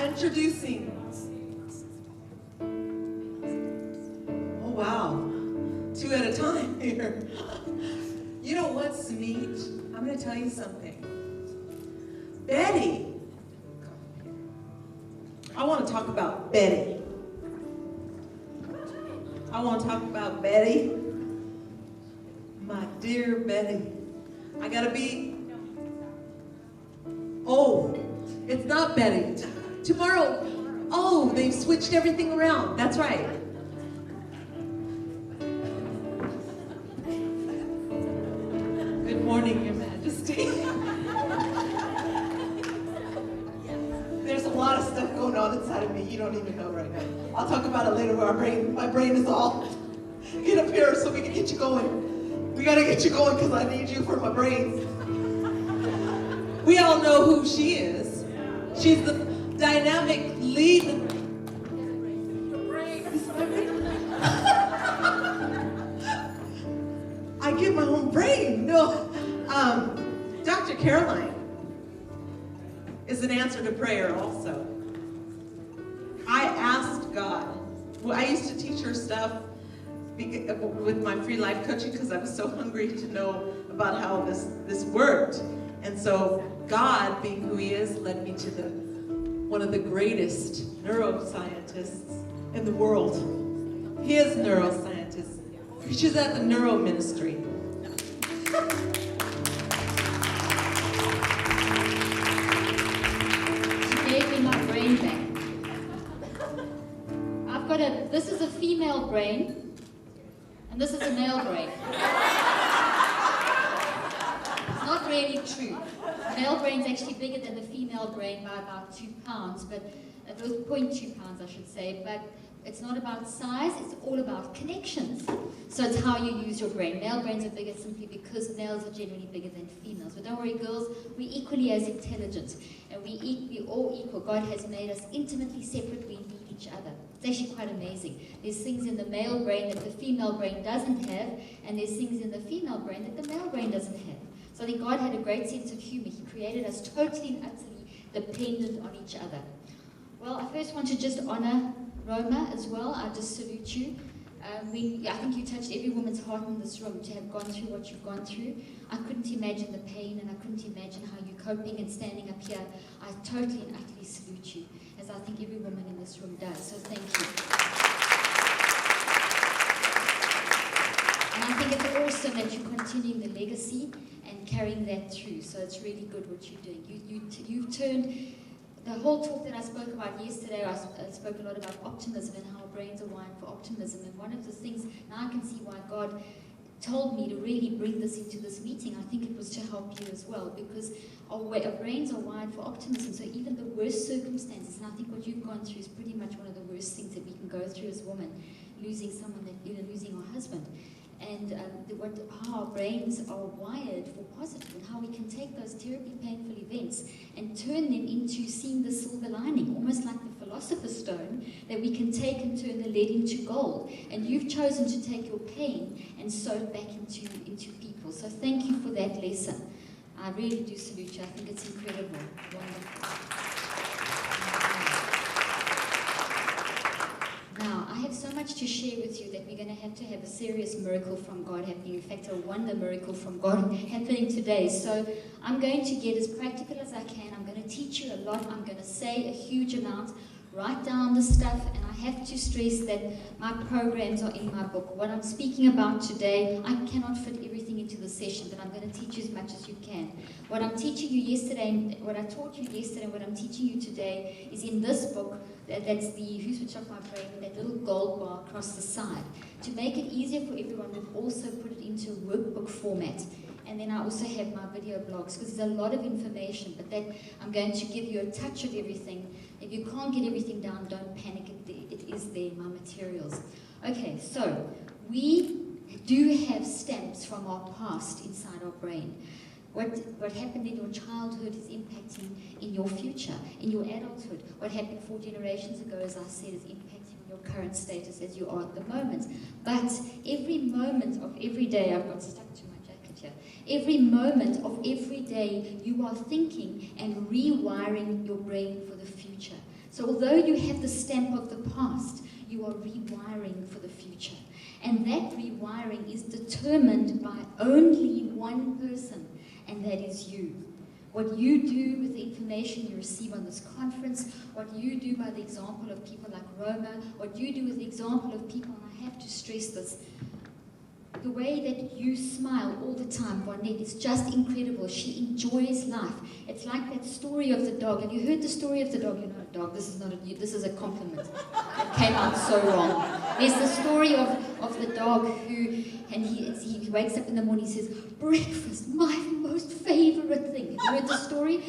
Introducing. Oh, wow. 2 at a time here. You know what's neat? I'm going to tell you something. Betty. I want to talk about Betty. I want to talk about Betty. My dear Betty. I got to be... Oh, it's not Betty. Tomorrow. Oh, they've switched everything around. That's right. Good morning, Your Majesty. There's a lot of stuff going on inside of me you don't even know right now. I'll talk about it later where my brain is all, get up here so we can get you going. We gotta get you going because I need you for my brains. We all know who she is. She's the dynamic lead. Your brain. I get my own brain. No. Dr. Caroline is an answer to prayer also. I asked God. Well, I used to teach her stuff with my free life coaching because I was so hungry to know about how this worked. And so God, being who he is, led me to one of the greatest neuroscientists in the world. He is a neuroscientist. Preaches at the neuro ministry. She gave me my brain back. This is a female brain, and this is a male brain. It's not really true. The male brain's actually bigger than the female brain by about 2 pounds, but it was 0.2 pounds, I should say. But it's not about size, it's all about connections. So it's how you use your brain. Male brains are bigger simply because males are generally bigger than females. But don't worry, girls, we're equally as intelligent. And we're all equal. God has made us intimately separate. We need each other. It's actually quite amazing. There's things in the male brain that the female brain doesn't have, and there's things in the female brain that the male brain doesn't have. So I think God had a great sense of humor. He created us totally and utterly dependent on each other. Well, I first want to just honor Roma as well. I just salute you. I think you touched every woman's heart in this room to have gone through what you've gone through. I couldn't imagine the pain, and I couldn't imagine how you're coping and standing up here. I totally and utterly salute you, as I think every woman in this room does. So thank you. And I think it's awesome that you're continuing the legacy and carrying that through. So it's really good what you're doing. You've turned... The whole talk that I spoke about yesterday, I spoke a lot about optimism and how our brains are wired for optimism. And one of the things, now I can see why God told me to really bring this into this meeting. I think it was to help you as well, because our brains are wired for optimism. So even the worst circumstances, and I think what you've gone through is pretty much one of the worst things that we can go through as women, losing someone losing our husband. And how our brains are wired for positive, and how we can take those terribly painful events and turn them into seeing the silver lining, almost like the philosopher's stone that we can take and turn the lead into gold. And you've chosen to take your pain and sow it back into people. So thank you for that lesson. I really do salute you. I think it's incredible. Wonderful. Now, I have so much to share with you that we're going to have a serious miracle from God happening. In fact, a wonder miracle from God happening today. So I'm going to get as practical as I can. I'm going to teach you a lot. I'm going to say a huge amount. Write down the stuff, and I have to stress that my programs are in my book. What I'm speaking about today, I cannot fit everything into the session, but I'm going to teach you as much as you can. What I'm teaching you yesterday, what I taught you yesterday, what I'm teaching you today is in this book. That's the Who Switched Off My Brain, with that little gold bar across the side. To make it easier for everyone, we've also put it into workbook format. And then I also have my video blogs, because there's a lot of information, but that I'm going to give you a touch of everything. If you can't get everything down, don't panic. It is there, my materials. Okay, so we do have stamps from our past inside our brain. What happened in your childhood is impacting in your future, in your adulthood. What happened 4 generations ago, as I said, is impacting your current status as you are at the moment. But every moment of every day, I've got stuck to my jacket here. Every moment of every day, you are thinking and rewiring your brain for the future. So So although you have the stamp of the past, you are rewiring for the future. And that rewiring is determined by only one person, and that is you. What you do with the information you receive on this conference, what you do by the example of people like Roma, what you do with the example of people, and I have to stress this, the way that you smile all the time, Annette, is just incredible. She enjoys life. It's like that story of the dog. Have you heard the story of the dog? You're not a dog. This is a compliment. It came out so wrong. There's the story of the dog who, and he wakes up in the morning and says, breakfast, my most favorite thing. Have you heard the story?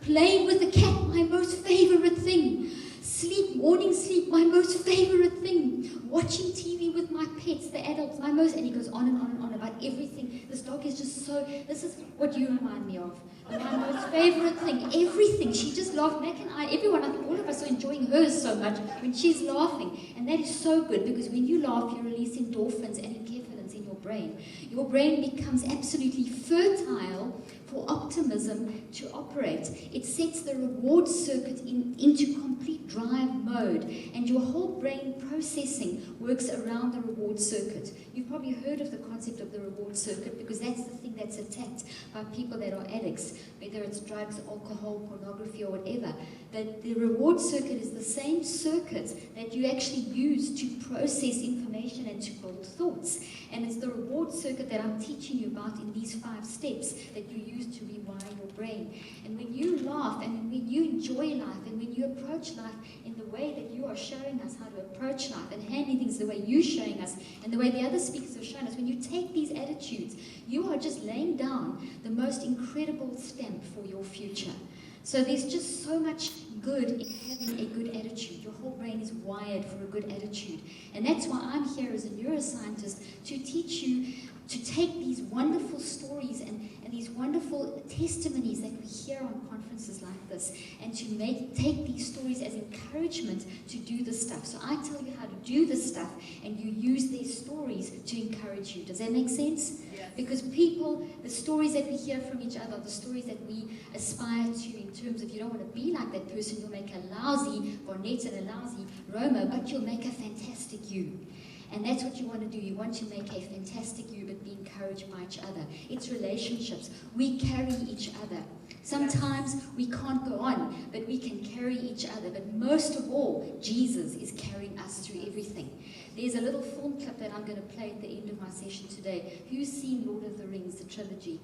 Playing with the cat, my most favorite thing. Sleep, morning sleep, my most favorite thing. Watching TV with my pets, the adults, my most, and he goes on and on and on about everything. This dog is just so, this is what you remind me of. My most favorite thing, everything. She just laughed. Mac and I, everyone, I think all of us are enjoying hers so much when she's laughing. And that is so good, because when you laugh, you release endorphins and enkephalins in your brain. Your brain becomes absolutely fertile for optimism to operate. It sets the reward circuit into complete drive mode, and your whole brain processing works around the reward circuit. You've probably heard of the concept of the reward circuit, because that's the thing that's attacked by people that are addicts, whether it's drugs, alcohol, pornography, or whatever. That the reward circuit is the same circuit that you actually use to process information and to build thoughts. And it's the reward circuit that I'm teaching you about in these 5 steps that you use to rewire your brain. And when you laugh, and when you enjoy life, and when you approach life in the way that you are showing us how to approach life, and handling things the way you're showing us, and the way the other speakers have shown us, when you take these attitudes, you are just laying down the most incredible stamp for your future. So there's just so much good in having a good attitude. Your whole brain is wired for a good attitude. And that's why I'm here as a neuroscientist, to teach you to take these wonderful stories and these wonderful testimonies that we hear on conferences like this, and to take these stories as encouragement to do this stuff. So I tell you how to do this stuff, and you use their stories to encourage you. Does that make sense? Yes. Because people, the stories that we hear from each other, the stories that we aspire to, in terms of, you don't want to be like that person, you'll make a lousy Annette and a lousy Roma, but you'll make a fantastic you. And that's what you want to do. You want to make a fantastic you, but be encouraged by each other. It's relationships. We carry each other. Sometimes we can't go on, but we can carry each other. But most of all, Jesus is carrying us through everything. There's a little film clip that I'm going to play at the end of my session today. Who's seen Lord of the Rings, the trilogy?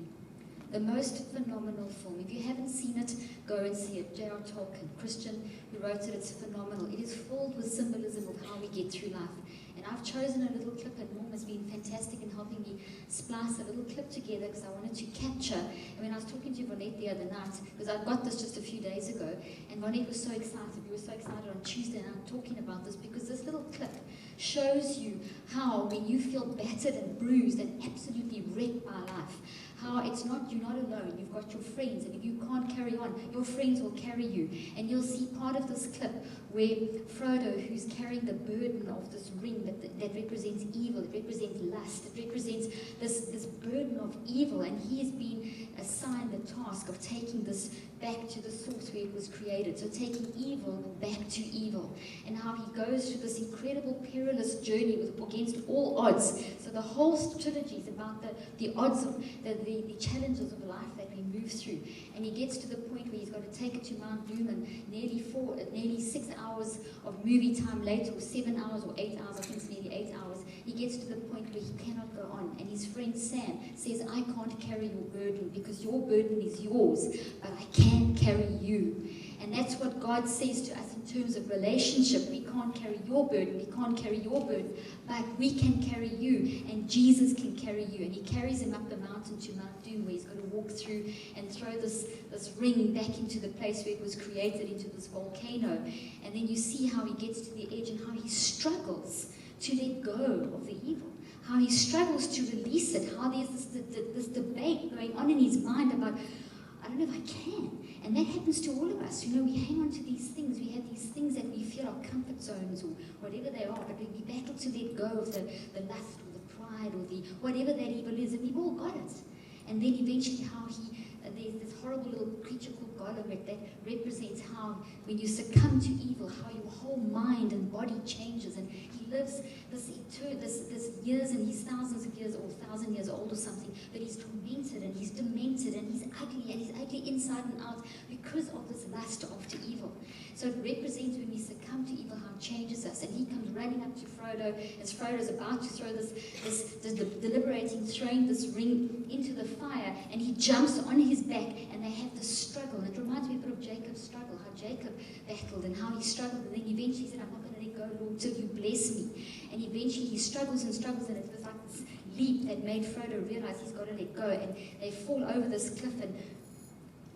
The most phenomenal film. If you haven't seen it, go and see it. J.R. Tolkien, Christian, who wrote it. It's phenomenal. It is filled with symbolism of how we get through life. And I've chosen a little clip, and Norm has been fantastic in helping me splice a little clip together, because I wanted to capture. And when I was talking to Yvonne the other night, because I got this just a few days ago, and Yvonne was so excited. We were so excited on Tuesday, and I'm talking about this because this little clip shows you how, when you feel battered and bruised and absolutely wrecked by life, how it's not, you're not alone. You've got your friends, and if you can't carry on, your friends will carry you. And you'll see part of this clip where Frodo, who's carrying the burden of this ring that represents evil, it represents lust, it represents this burden of evil, and he has been assigned the task of taking this back to the source where it was created. So taking evil back to evil, and how he goes through this incredible perilous journey against all odds. So the whole trilogy is about the odds of the challenges of life that we move through. And he gets to the point where he's got to take it to Mount Doom, and nearly 6 hours of movie time later, or 7 hours or 8 hours, I think it's nearly 8 hours, he gets to the point where he cannot go on. And his friend Sam says, I can't carry your burden, because your burden is yours, but I can carry you. And that's what God says to us in terms of relationship. We can't carry your burden, we can't carry your burden, but we can carry you, and Jesus can carry you. And he carries him up the mountain to Mount Doom, where he's got to walk through and throw this ring back into the place where it was created, into this volcano. And then you see how he gets to the edge, and how he struggles to let go of the evil, how he struggles to release it, how there's this debate going on in his mind about, I don't know if I can. And that happens to all of us. You know, we hang on to these things. We have these things that we feel are comfort zones, or whatever they are, but we battle to let go of the lust, or the pride, or the whatever that evil is, and we've all got it. And then eventually how he there's this horrible little creature called Goliath that represents how when you succumb to evil, how your whole mind and body changes, and he lives this years, and he's thousands of years or 1,000 years old or something, but he's tormented and he's demented and he's ugly inside and out because of this lust after evil. So it represents when we succumb to evil, how it changes us. And he comes running up to Frodo as Frodo's about to throw throwing this ring into the fire, and he jumps on his back, and they have this struggle. And it reminds me a bit of Jacob's struggle, how Jacob battled and how he struggled, and then eventually said, I'm not going to let go, Lord, till you bless me. And eventually he struggles, and it was like this leap that made Frodo realize he's got to let go, and they fall over this cliff, and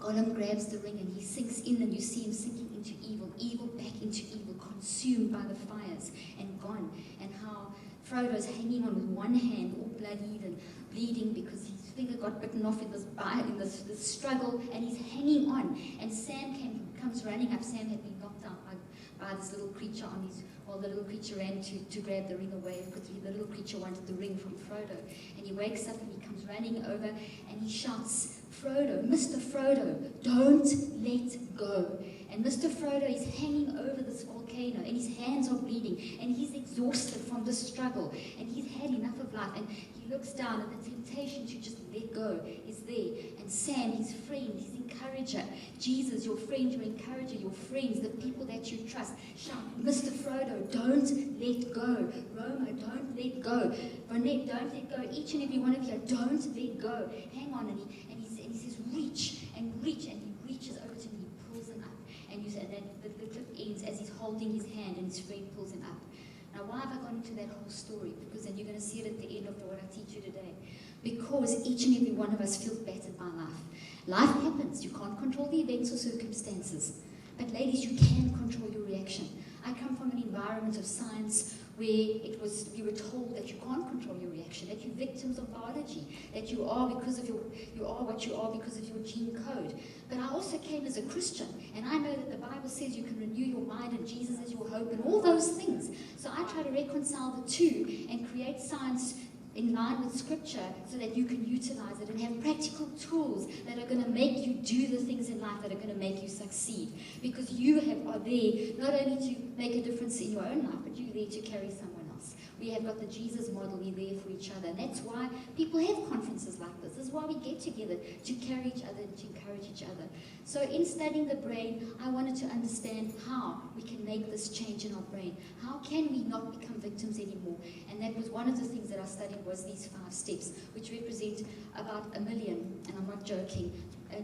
Gollum grabs the ring and he sinks in, and you see him sinking into evil back into evil, consumed by the fires and gone. And how Frodo's hanging on with one hand, all bloodied and bleeding because his finger got bitten off in this struggle, and he's hanging on. And Sam comes running up. Sam had been knocked out by this little creature the little creature ran to grab the ring away because the little creature wanted the ring from Frodo. And he wakes up and he comes running over and he shouts, Frodo, Mr. Frodo, don't let go. And Mr. Frodo is hanging over this volcano, and his hands are bleeding, and he's exhausted from the struggle, and he's had enough of life, and he looks down, and the temptation to just let go is there. And Sam, his friend, his encourager, Jesus, your friend, your encourager, your friends, the people that you trust, shout, Mr. Frodo, don't let go. Roma, don't let go. Annette, don't let go. Each and every one of you, don't let go. Hang on. And he says, reach, and he reaches over to me, pulls him up. And then the clip ends as he's holding his hand and his friend pulls him up. Now, why have I gone into that whole story? Because then you're going to see it at the end of what I teach you today. Because each and every one of us feels battered by life. Life happens. You can't control the events or circumstances. But ladies, you can control your reaction. I come from an environment of science where we were told that you can't control your reaction, that you're victims of biology, that you are what you are because of your gene code. But I also came as a Christian, and I know that the Bible says you can renew your mind and Jesus is your hope and all those things. So I try to reconcile the two and create science in line with scripture so that you can utilize it and have practical tools that are going to make you do the things in life that are going to make you succeed. Because you are there not only to make a difference in your own life, but you're there to carry someone else. We have got the Jesus model, we're there for each other. And that's why people have conferences like this. This is why we get together, to carry each other and to encourage each other. So in studying the brain, I wanted to understand how we can make this change in our brain. How can we not become victims anymore? And that was one of the things that I studied was these 5 steps, which represent about 1 million, and I'm not joking,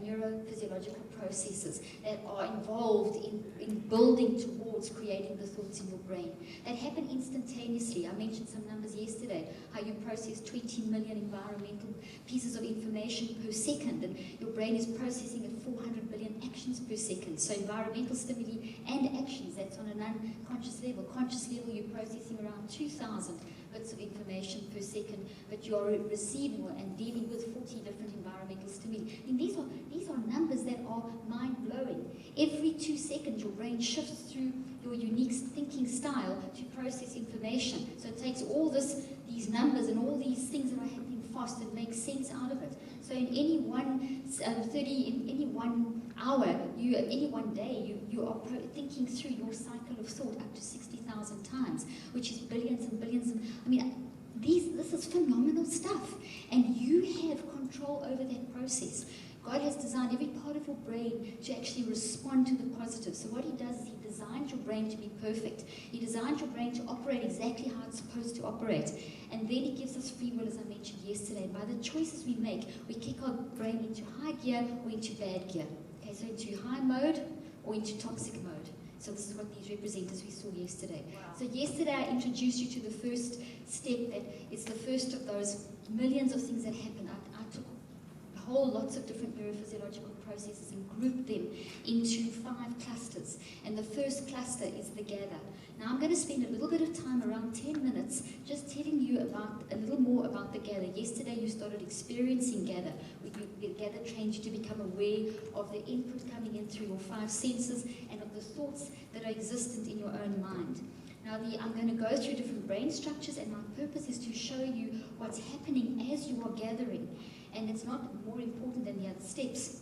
neurophysiological processes that are involved in building towards creating the thoughts in your brain that happen instantaneously. I mentioned some numbers yesterday, how you process 20 million environmental pieces of information per second, and your brain is processing at 400 billion actions per second. So environmental stimuli and actions, that's on an unconscious level. Conscious level, you're processing around 2,000 bits of information per second, but you're receiving and dealing with 40 different environmental stimuli. And these are numbers that are mind-blowing. Every 2 seconds, your brain shifts through your unique thinking style to process information. So it takes all these numbers and all these things that are happening fast and makes sense out of it. So in any one hour, any one day, you are thinking through your cycle of thought up to 60,000 times, which is billions and billions. This is phenomenal stuff, and you have control over that process. God has designed every part of your brain to actually respond to the positive. So what he does is he designed your brain to be perfect. He designed your brain to operate exactly how it's supposed to operate. And then he gives us free will, as I mentioned yesterday. And by the choices we make, we kick our brain into high gear or into bad gear. Okay, so into high mode or into toxic mode. So this is what these represent, as we saw yesterday. Wow. So yesterday I introduced you to the first step, that it's the first of those millions of things that happen. I took lots of different neurophysiological processes and grouped them into 5 clusters. And the first cluster is the gather. Now I'm going to spend a little bit of time, around 10 minutes, just telling you a little more about the gather. Yesterday you started experiencing gather. Gather trained you to become aware of the input coming in through your 5 senses and of the thoughts that are existent in your own mind. Now I'm going to go through different brain structures, and my purpose is to show you what's happening as you are gathering. And it's not more important than the other steps.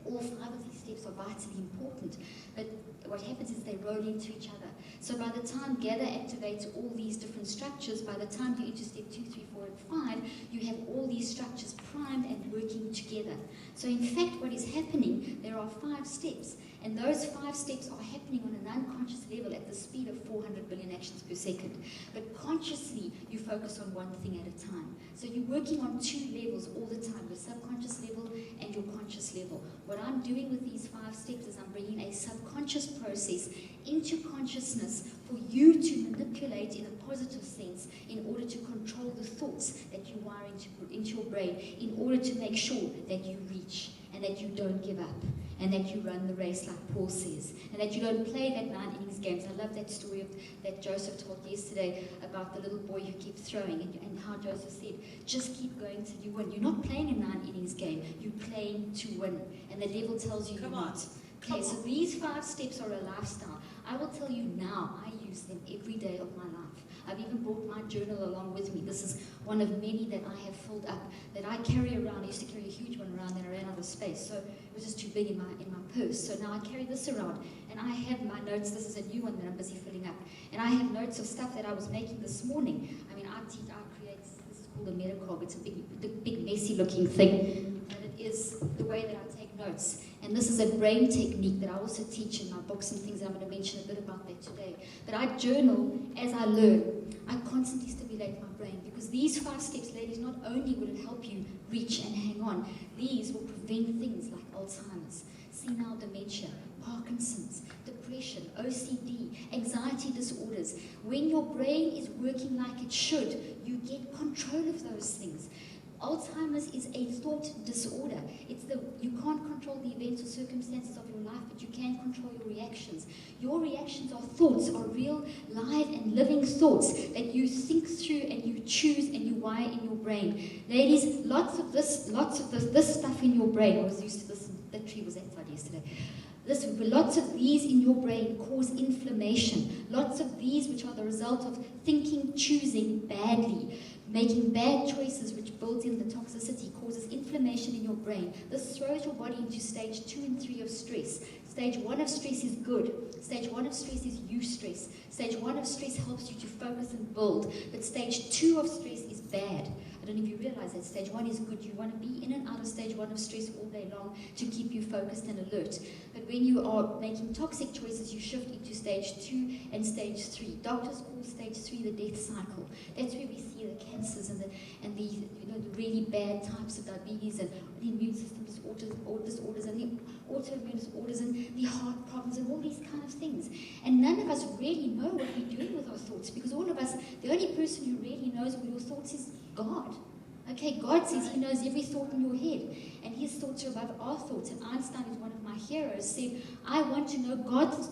All 5 of these steps are vitally important, but what happens is they roll into each other. So by the time gather activates all these different structures, by the time you enter step 2, 3, 4, and 5, you have all these structures primed and working together. So in fact, what is happening, there are 5 steps, and those 5 steps are happening on an unconscious level at the speed of 400 billion actions per second. But consciously, you focus on one thing at a time. So you're working on 2 levels all the time, your subconscious level and your conscious level. What I'm doing with these 5 steps is I'm bringing a subconscious process into consciousness for you to manipulate in a positive sense in order to control the thoughts that you wire into your brain, in order to make sure that you reach and that you don't give up and that you run the race like Paul says, and that you don't play that 9 innings games. I love that story that Joseph told yesterday about the little boy who kept throwing, and how Joseph said, just keep going till you win. You're not playing a 9 innings game, you're playing to win. And the devil tells you you're not. Okay, so these 5 steps are a lifestyle. I will tell you now, I use them every day of my life. I've even brought my journal along with me. This is one of many that I have filled up, that I carry around. I used to carry a huge one around, then I ran out of space, so it was just too big in my purse. So now I carry this around, and I have my notes. This is a new one that I'm busy filling up. And I have notes of stuff that I was making this morning. I mean, I create, this is called a metacog. It's a big messy looking thing, but it is the way that I take notes. And this is a brain technique that I also teach in my books and things. I'm going to mention a bit about that today. But I journal as I learn. I constantly stimulate my brain, because these 5 steps, ladies, not only will it help you reach and hang on, these will prevent things like Alzheimer's, senile dementia, Parkinson's, depression, OCD, anxiety disorders. When your brain is working like it should, you get control of those things. Alzheimer's is a thought disorder. You can't control the events or circumstances of your life, but you can control your reactions. Your reactions are thoughts, are real, live and living thoughts that you think through and you choose and you wire in your brain. Ladies, lots of this stuff in your brain. I was used to this, that tree was outside yesterday. Lots of these in your brain cause inflammation. Lots of these which are the result of thinking, choosing badly, making bad choices which builds in the toxicity, causes inflammation in your brain. This throws your body into stage 2 and 3 of stress. Stage 1 of stress is good. Stage 1 of stress is eustress. Stage 1 of stress helps you to focus and build. But stage 2 of stress is bad. I don't know if you realize that stage 1 is good. You want to be in and out of stage 1 of stress all day long to keep you focused and alert. But when you are making toxic choices, you shift into stage 2 and stage 3. Doctors call stage 3 the death cycle. That's where we see the cancers and the really bad types of diabetes and the immune system disorders and the autoimmune disorders and the heart problems and all these kind of things. And none of us really know what we're doing with our thoughts, because all of us, the only person who really knows what your thoughts is God. Okay, God says he knows every thought in your head, and his thoughts are above our thoughts. And Einstein is one of my heroes, said, I want to know God's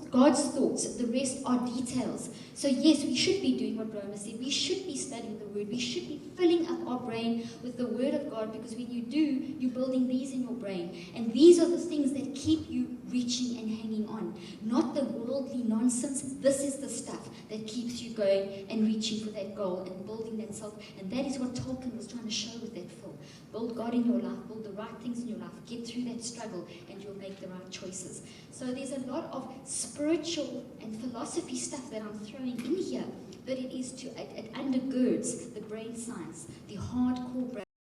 thoughts, the rest are details. So yes, we should be doing what Roma said. We should be studying the Word. We should be filling up our brain with the Word of God, because when you do, you're building these in your brain. And these are the things that keep you reaching and hanging on. Not the worldly nonsense. This is the stuff that keeps you going and reaching for that goal and building that self. And that is what Tolkien was trying to show with that film. Build God in your life, build the right things in your life, get through that struggle, and you'll make the right choices. So there's a lot of spiritual and philosophy stuff that I'm throwing in here, but it undergirds the brain science, the hardcore brain